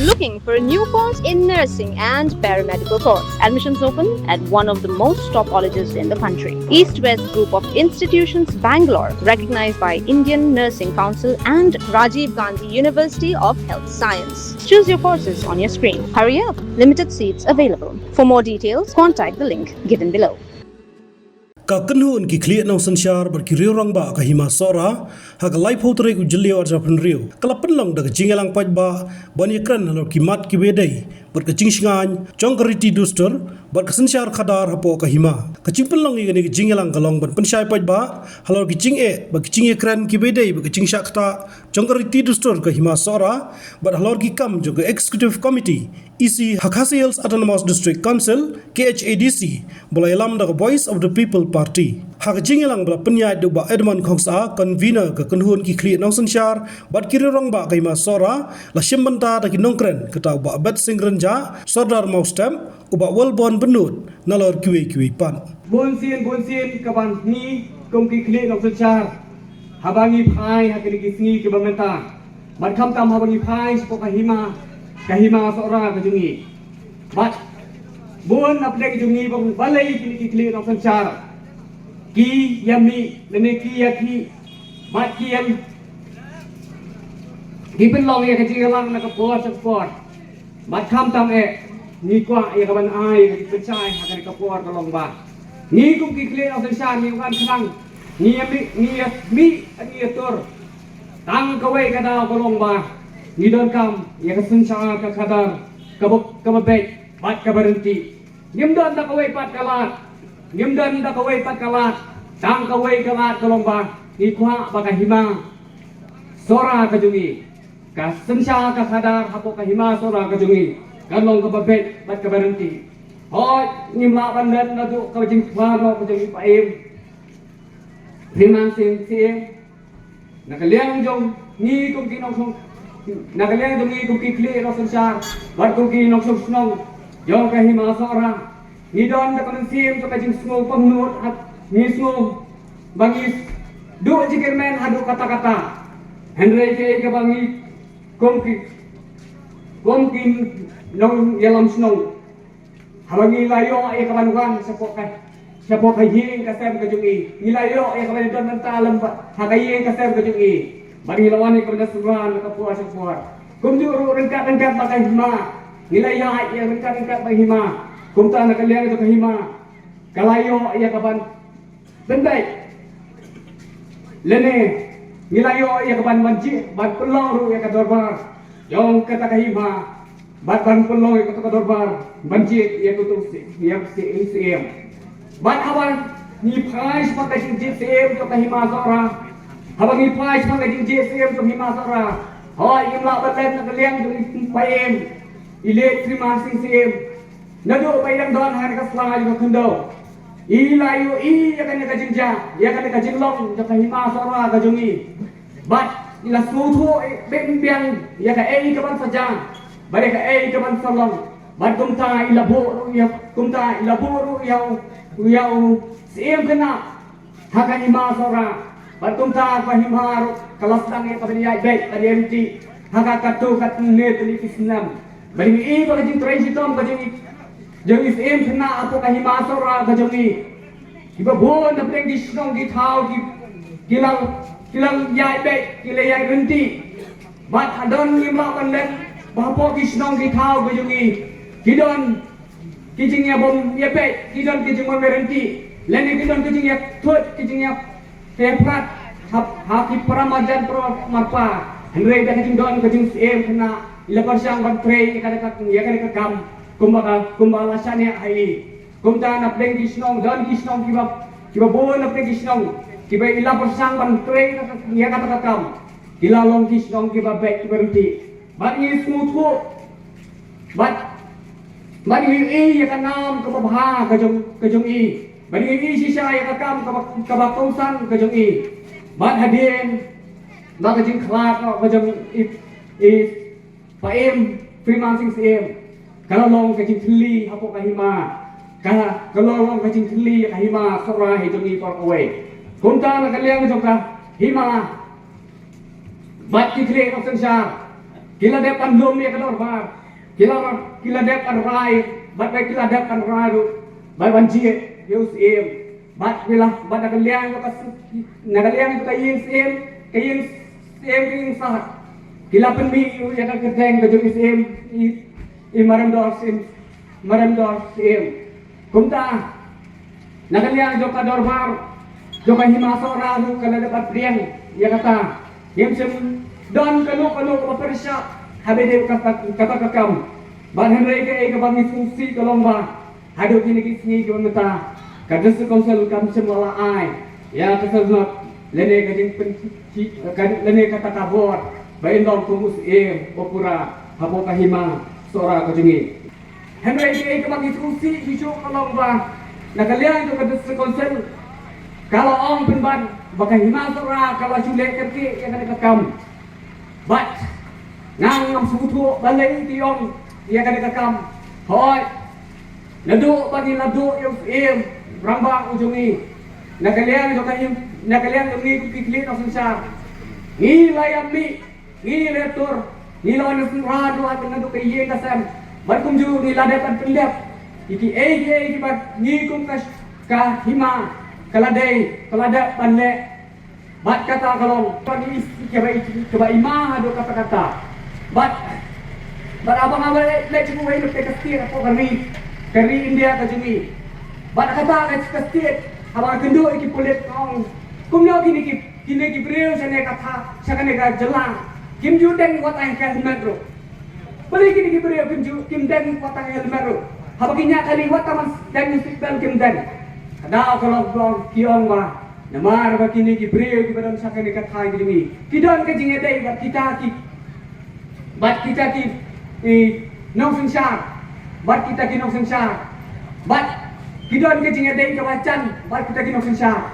Looking for a new course in nursing and paramedical course? Admissions open at one of the most top colleges in the country. East West Group of Institutions, Bangalore, recognized by Indian Nursing Council and Rajiv Gandhi University of Health Science. Choose your courses on your screen. Hurry up, limited seats available. For more details, contact the link given below. Ka kenhun ki kliat nang sansyar ber ki riu rang ba ka hima sora ha ka lai phau tre ku jilio arja pen riu kala pen long da jingelang paj ba ban yekran lo ki mat ki bedai ber ka jing singan chong ka riti duster ber ka sansyar khadar hapo ka hima ka jing pen long ni ni jingelang ka long ban pen syai paj ba halor ki jing e ber ki jing ekran ki bedai ber ka jing shakta chong ka riti duster ka hima sora ber halor ki kam jo ka executive committee EC Hakasi Hills Autonomous District Council KHADC bolai lam da Voice of the People Party hak jingelang bla penyai do ba Edmund Khongsa convener ka kenhun ki khli nong sansyar bat kiri rong ba kai ma sora la shimbanta da ki nongkren ka tau ba bet singrenja sordar mau stem uba welbon benut nalor kiwe pan bun sin ka ban ni kom ki khli nong sansyar habangi phai hakini ki sngi ki bamenta bat kham tam habangi phai ko kahima sora ka jungi bat bun apne ki jungi bang balai ki kli nong sansyar ki yami lene ki yaki bat ki yam ki pen long ya ka jingalang na ka sport bat kham tam e ni kwa ya ka ban ai ki chai ha ka por ka long ba ni kum ki kli nong sansyar ni wan khang ni mi ani tor tang ka wei ka da ka long ba ni don kam ya ka sansyar ka khadar ka mabek bat ka berhenti ngimdan da ka wei pat kalat ngimdan da ka wei pat kalat tang ka wei kalat ka long ba ni kwa ba ka hima sora ka jungi ka sansyar ka khadar hapo ka hima sora ka jungi kan long ka mabek bat ka berhenti hoi ngimla bandan na tu ka jing kwa no ka jungi pa em Riman sim nakaliang jong ni kum kinong song nakaliang jong ni kum kikli no sansyar bat kum kinong song snong jong ka hima sora ni don da kon sim to ka jing sngo pamnut at ni sngo bangis du jikirmen hadu kata-kata Henry ke bangi kum ki nong yalam snong habangi layo ay kabanukan sa po kayeng kasem ka jungi nilayo ay kabay don mentalam ba hakayeng kasem ka jungi bari lawan ko na suran ka puas sa puar kum juro rengkat ba hima nilayo ay rengkat ba hima kum ta na kaliyang to hima kalayo ay kaban benday lene nilayo ay kaban manji ban pelong ru ay kadorbar yong kata kahima ban pelong ay kadorbar manji ay kutung si Bat awan ni price pakai jing JCM to kahima sora. Habang ni price pakai jing JCM to kahima sora. Hoi imla batan na kaliang jing paem. Ile terima CM. Nado pailang don han ka slang ayo kendo. Ilayo ya kan ka jingja, ya kan ka jinglong to kahima sora ka jungi. Bat ila sutu biang ya ka ka ban saja. Bare ka ka ban salong. Bat kumta ilaburu ya Uyau siem kena hakan hima sora batum ta pa himar kalas dang ya kabiyai baik tadi emti haka katu kat ne tuli kisnam bari mi ba jing train tom ka jing siem kena apo ka hima sora ka jing iba bon na pleng disnong di thau kilang yai baik kile yai renti bat adon limla panlen bapo kisnong di thau ka jing kidon kijing ya bom ya pe kidon kijing mo berhenti lene kidon kijing ya thut kijing ya teprat haki paramajan pro marpa henry da kijing don kijing em kena ila parsang ban trei ya kada kam kumbala sanya ai kumta na pleng kisnong don kisnong kiba bo na pleng kisnong kiba ila parsang ban trei ya kada kam ila long kisnong kiba back berhenti bat ni smooth ko Bani i ya kanam ka babha ka jong i bani i sisa ya kam ka bakongsan ka jong i ban hadien ba ka jing khlat ka jong i paem freemancing cm kalau long ka jing thli hapo ka hima kalau long ka jing thli ka hima sora he jong i por away kunta na kaliang jong ka hima bat ki thli ka sansyar kila depan lom ya kador bar kila depan rai bat baik kila depan raru bai banci yus bat bilah bat nagaliang ko kayin sim sahat kila penmi ya kadeng ko sim i maram dor sim kumta nagaliang jo kador bar jo himaso raru kala dapat priang ya kata yem sem don kanu ko persya habede kata kakam ban henry ke bang susi kolomba hadu kini kisni ko mata kadas konsel kam semula ai ya kesel lene kajing penci lene kata kabor bain dong kumus opura habo kahima sora kajingi henry ke bang susi bisu kolomba nakalian to kadas konsel kalau ong penban bakahima sora kalau sule kerki yang ada kakam bat ngam sutu balai tiong ia kada kakam hoi nadu bagi nadu yung rambang ujungi nakalian ni kiklit ang sunsar ngi layam mi ngi letur ngi lawan radu at nadu kayen kasam bat kumju ni ladatan pendap iki bat ngi kum ka hima kaladai kalada panle bat kata kalau pagi coba imah ada kata-kata bat abang le cuma wei le kastir apa kari India ka jumi bat kata le kastir abang kendu iki kulit kong kumyo kini breu sane kata sakane ga jelang kim judeng wat ang helmet ro beli kini breu kim den wat ang helmet ro habakinya kali wat taman dan musik bel kim den ada kalau kiong ba namar ba kini ki breu ki badam sakane ka thai gimi kidon ka jinge dai bat kita ki nong sensar bat kita ki nong sensar bat kidon ka jinge dai ka wacan bat kita ki nong sensar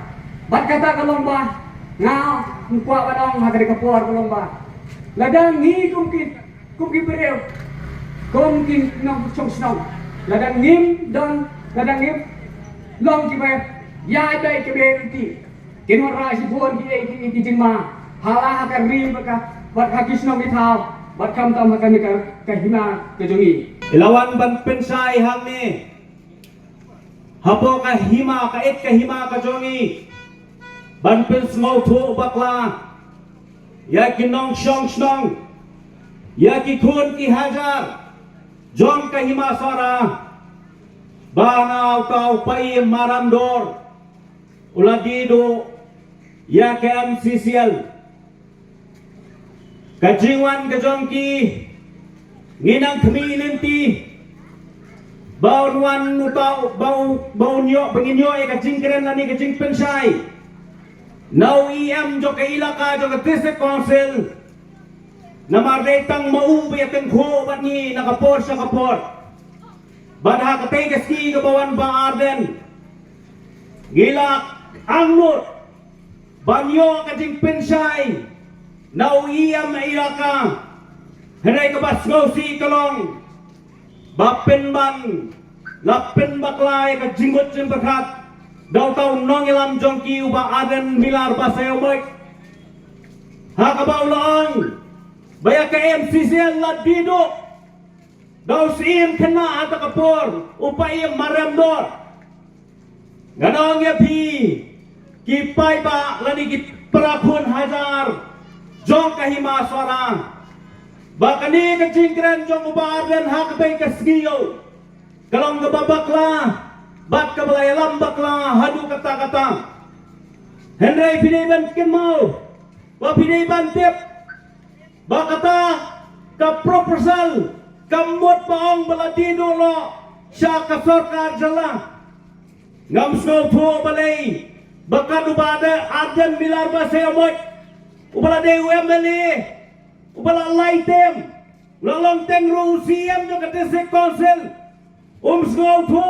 bat kata kalong ba ngau kwa badong ha ka por kalong ba ladang ni kum ki breu kum ki nong chong snong ladang ngim don ladang ngim long ki ba ya dai ke benti kinwara si buon ki jingma hala ka rim ka bat hakis no mitau bat kam tam ka ni ka hina ke jongi ilawan ban pensai hang ni hapo ka hima ka jongi ban pens ngau thu bakla ya ki nong shong snong ya ki khun ki hajar jong ka hima sara banau kau pai marandor uladido ya ke MCCL kajingwan kajongki nginang kemilinti baunuan utau bau nyo penginyo kajing keren lani kajing pensai nau jo ke ilaka jo ke district council namaretang mau biateng kho batni nakapor sa kapor badha katay kaski kabawan ba arden gilak angnut banyo kajing pensai nau na ilaka henay kabas ngausi kalong bapen ban lapen baklay kajingot jembakat daw tau nong ilam jongki uba aden milar basayo moy hakabaw laang baya ka MCCL ladido daw siim kena ata kapor upay maremdor ganong yapi kipay ba lani kit prakun hajar jong kahima suara bakani kacingkren jong ubaarden hakbay kasgiyo kalong gababakla bat kabalayalam bakla hadu kata-kata henry piniban kinmau wa piniban tip bakata ka proposal kamot paong baladido lo siya kasorkar jala ngam snow po balay baka dubada arden milar ba sa yamot ubala de UMLA ubala laitem lalong teng rusiyam jo ka district council snow po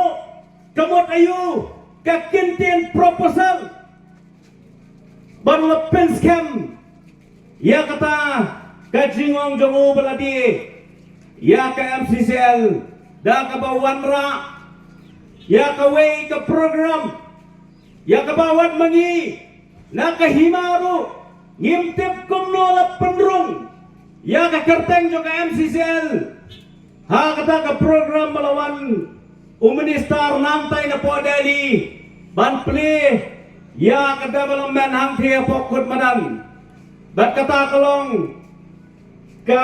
kamot ayu kakintin proposal baru lepin scam ya kata kajingong jo ubala di ya ka MCCL da ka bawanra ya kaway ka program ya kabawat mangi nakahimaru ngimtip kumno la penrung Ya ka kerteng jo ka MCCL. Ha kata ka program melawan Uministar nantai na po Delhi. Ban pli ya ka development hang thia pokut madan. Bat kata kalong ka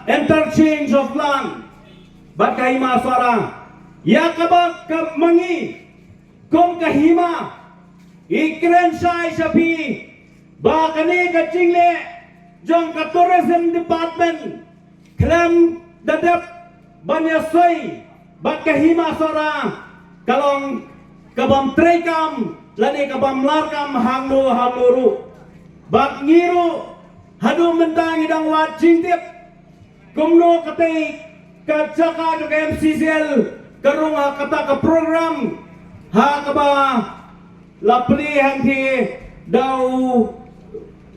interchange of land. Bat ka hima suara. Ya ka ba ka mangi kom ka hima ikren sai sapi ba kani ka cingle jong ka tourism department klem dadap banyasoi bat ka hima suara kalong kabam trekam lani kabam larkam hangnu hamuru bat ngiru hadu mentang idang wat cingtip kumno katay kajaka ke MCCL karung kata ke program ha kaba lapli hang thi dau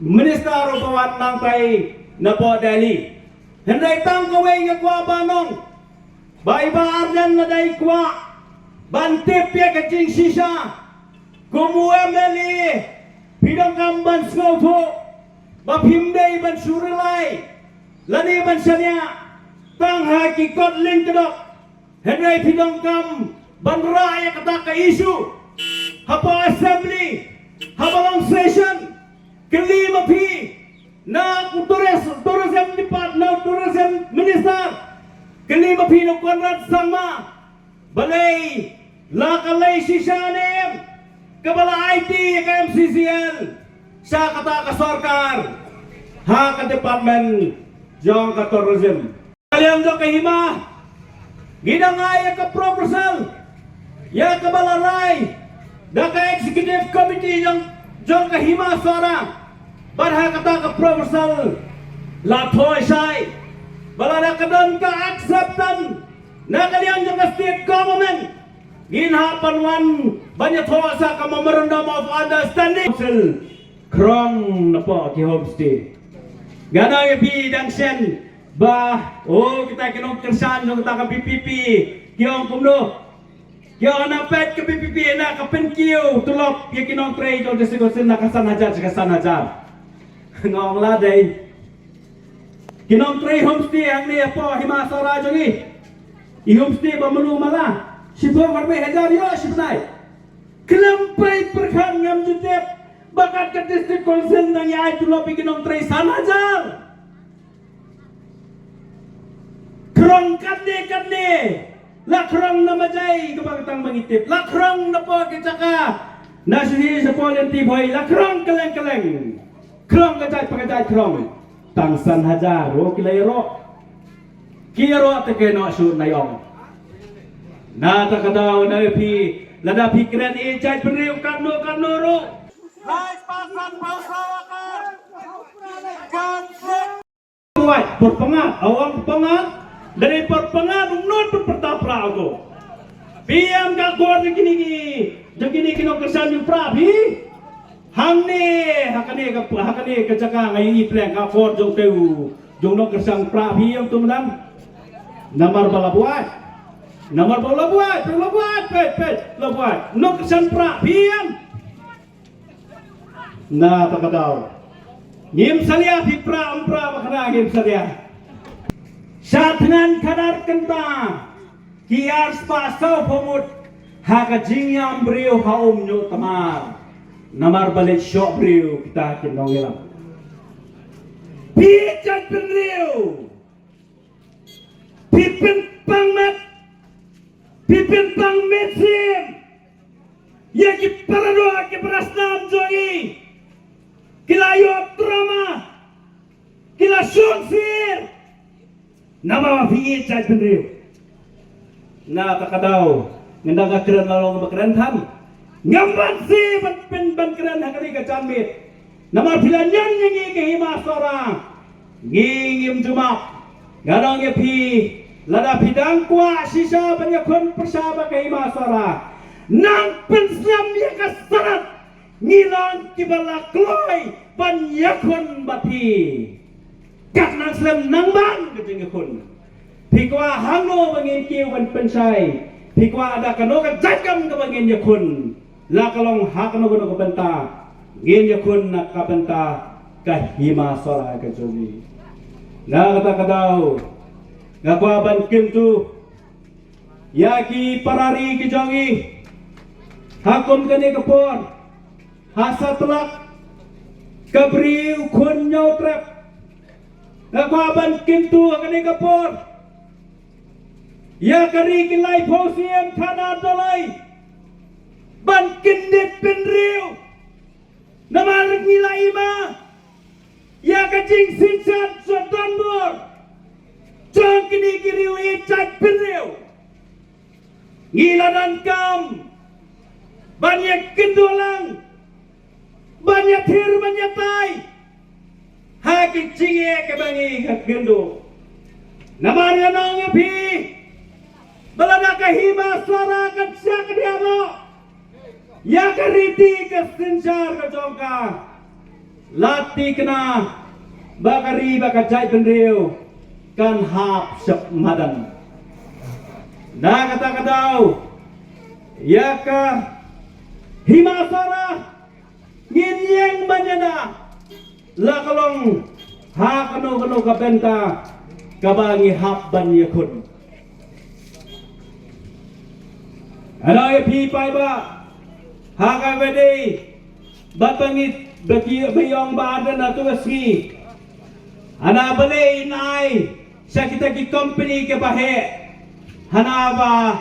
minister upawan nang tai na po Delhi hendai tang ko wei kwa banong bai ba arjan na dai kwa bantip ya kacing sisa kumu emeli pidang kamban snowfo ba himdai ban surulai lani ban sanya tang hakikot ling kedok hendai pidang kam ban raya kata ka isu hapa assembly hapa long session kelima pi na tourism department tourism minister kelima pi no konrad sangma balai lakalai sisanem kabala IT ka MCCL sa kata ka sarkar ha ka department jong ka tourism kalian jo ka hima gidangay ka proposal ya kabala rai da ka executive committee jong ka hima sora barha kata ka proposal la thoy sai bala da kadon ka acceptan na kalian jong ka state government ginha panwan banya thoa sa ka memorandum of understanding krong na po ki homestay gana ya pi dang sen ba kita kinong kersan nung kita ka PPP kiyong kumno kiyong napet ka PPP na ka penkiyo tulok ya kinong trade o desigusin na kasan hajar ngong laday kinong trade homestay ang niya po himasa radyo ni i-homestay ba malumala sipo marmay hajar yo sipnay kelampay perkhan ngam jutep bakat ka district council nang yay tulok kinong trade san hajar krong kadne lakrong na majay kapagtang mangitip lakrong na po kitaka nasi sa polenti boy lakrong kaleng krong kajay krong tangsan hajar o kilayro kiro at keno asun na yong natakadaw na pi lada pikren ijay penriw kano ro hai pasan pausawakan kanset buat berpengat awang pengat dari perpengaruh non pertapra aku. Piam ka gor gini kino kesan yung prabi. Hakane ka jaka ngai plan ka for jong teu jong no kesan prabi yang tumdan. Namar bala buat. Pet la buat. No kesan prabi yang. Na takadaw. Ngim salia fi ampra makna ngim salia. Satnan kadar kenta kiar spasau pomut haka jingyam brio haum nyo tamar namar balik syok brio kita kinong ilang pijat penrio pipin pangmet sim yaki paradoa ki prasnam jongi kilayo drama kila syonsir nama mafiit sa penriyo na kakadaw nganda nga kran lalong makrantam ngamban si ban kran hakari ka chamit nama pilanyan ngi kahima sora ngingim jumak ngadong pi lada pidang kwa sisa banyakon persaba kahima sora nang pensam ya kasarat ngilang kibala kloy banyakon bati kat nang slam nang bang kejeng kun pikwa hangno bangin kiu ban pensai pikwa ada kano ka jakam ka bangin yakun la kalong hakno gono ka benta ngin yakun na ka benta ka hima sora ka joni Na kata kadau ngakwaban kintu yaki parari kijongi hakum kani kapor hasatlak kabri ukun nyautrap ngakwaban kintu kani kapor ya kari kilai posiem kana dolai ban kindit penriu namarik nilai ma ya kajing sinsan sotan bor jang kini kiriu icat penriu ngiladan kam banyak kendolang banyak hir banyak tai haki cinge kebangi kat gendo namanya nang api balana kahima suara kat syak diamo ya kariti ke sinjar ke jongka lati kena bakari bakajai penriu kan hap sep madan na kata-katau ya ka himasara nginyeng banyana la kalong ha kanu kabenta kabangi hap banyakun ano ya pi pai ba ha ka bede batangit baki bayong badan na tuwasi ana bale inai sa kita ki company ke bahe hanaba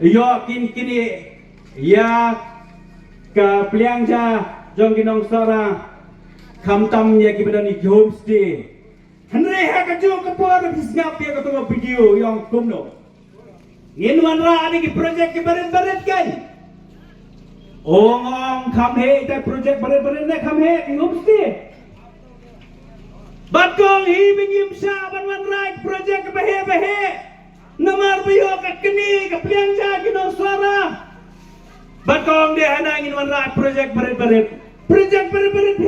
yo kini ya ka pliangja jong ginong sara kamtam ya ki badani homestay hanre ha ka jo ka por bisngap ya ka to video yang kumno inwan ra ani ki project ki baret kan ong kam he ta project baret ne kam he ki homestay bat kong hi bingim sha ban ra project bahe namar biyo kat kini ke pliangja kinong suara batong dia hanangin wanrat project baret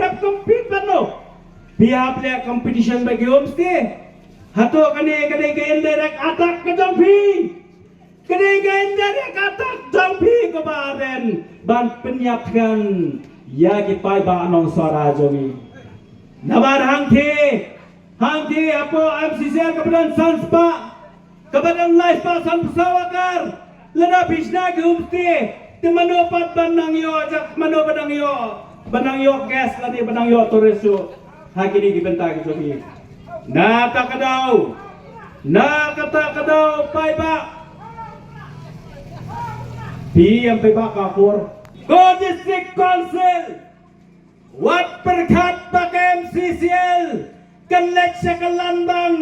have compete pano biar play competition bagi homestay hato kane ke indirect attack ke jongpi kane ke indirect attack jongpi ke baden ban penyiapkan ya ki pai ba anong suara jongi nabar hangti apo MCC kebetulan sanspa kebadan live pasan pesawakar lena bisna ke umti te manopat banang yo ajak mano banang yo gas lani banang yo toresu hakini dibenta ke jomi na kata kadau pai ba pi yang pai ba kapur go district council wat perkat pakai MCCL kelek sekalan bang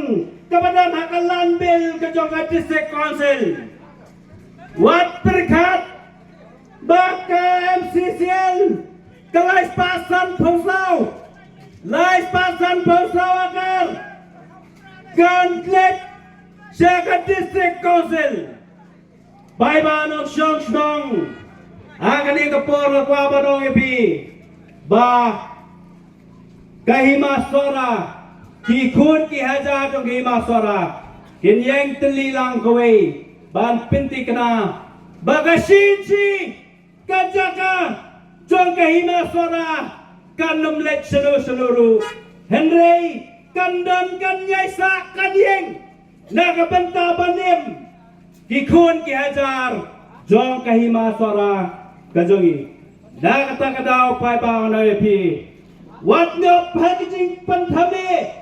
kebadan hakalan bil ke Jongka District Council wat perkat baka MCCL ke lais pasan Pausau akar konflik Jongka District Council bai banok syong akan ikapor kwa banong ipi ba kahima sora ki khun ki haja trong ki ma sora kin yang teli lang kowe ban pinti kena bagasin si kajaka trong ki ma sora kan nomlet seluruh Henry kandan kan yaisa kan yang nakabenta banim ki khun ki hajar trong ki ma sora kajongi nakata kadau pai ba na pi what no packaging pantame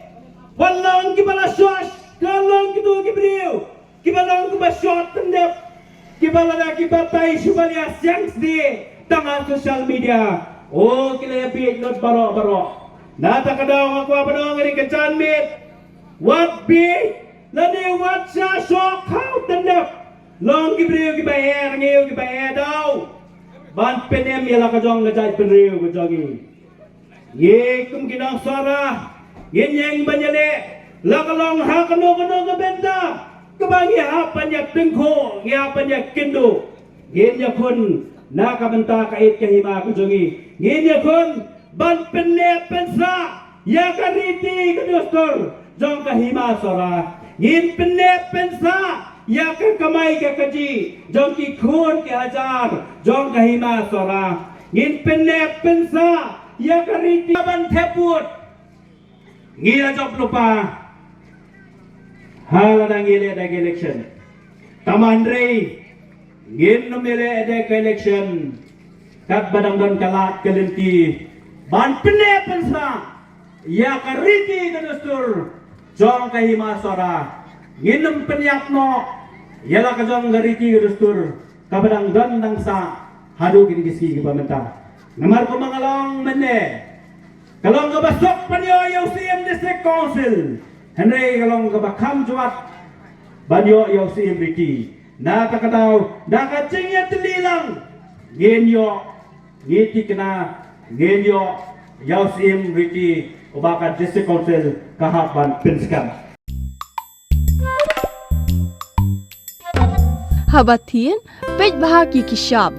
walong kibala shot kalong kitu kibriu kibalong kiba shot tendep kibala na kibatay subalia siang di tengah social media oh kila bi not baro nata kadaw ako abano ngari kacan mit what bi lani what sa shot how tendep long kibriu kibaer ngiu kibaer daw ban penem yala kajong ngajay penriu kajongi ye kum kinang sara yang banyale lakalong ha kano ke benda kebangi ha panyak tengko ngia panyak kendo ngenya kun nakabenta kait kahima kujongi ngenya kun ban penne pensa ya kariti kedostor jong kahima sora ngin penne pensa ya kamai ke kaji jong ki khun ke hajar jong kahima sora ngin penne pensa ya kariti ban theput ngira job lupa hala nangile ada election tamandre ngin nomile ada election kat badang don kalat kelenti ban pene pensa ya kariti gadustur jong kahima sora nginum penyapno yala ka jong gariti gadustur kabadang don dangsa hadu kini kisi pemerintah namar ko mangalong mene kalong ka basok panyo UCM District Council Henry kalong ka bakam juat banyo UCM Riki na takataw nakachingya tililang genyo ngiti kena genyo UCM Riki ubaka District Council kahapan pinskam Habatin pej bahagi kishap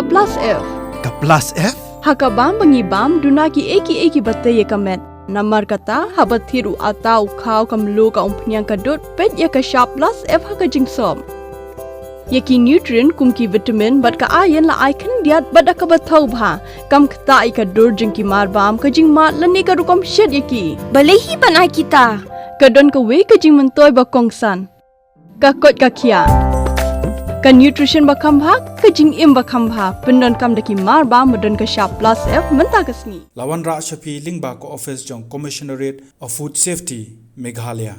plus F Ka plus F? Hakabam bangibam dunaki eki batay kamet namar kata habathiru atau kau kamlu ka umpnyang kadut pej ya kishap plus F haka jingsom Yaki nutrient kumki vitamin bat ka ayan la icon diat bada ka bathau bha kam khta ika dur jingki marbam ka jingmat lani ka rukom shed yaki balehi banai kita kadon ka we ka jing mentoy ba kongsan ka kot ka kia ka nutrition ba khambha ka jing im ba khambha pendon kam daki marbam medon ka sharp plus F menta kasni Lawan Ra Shafi Lingba ko office jong Commissionerate of Food Safety Meghalaya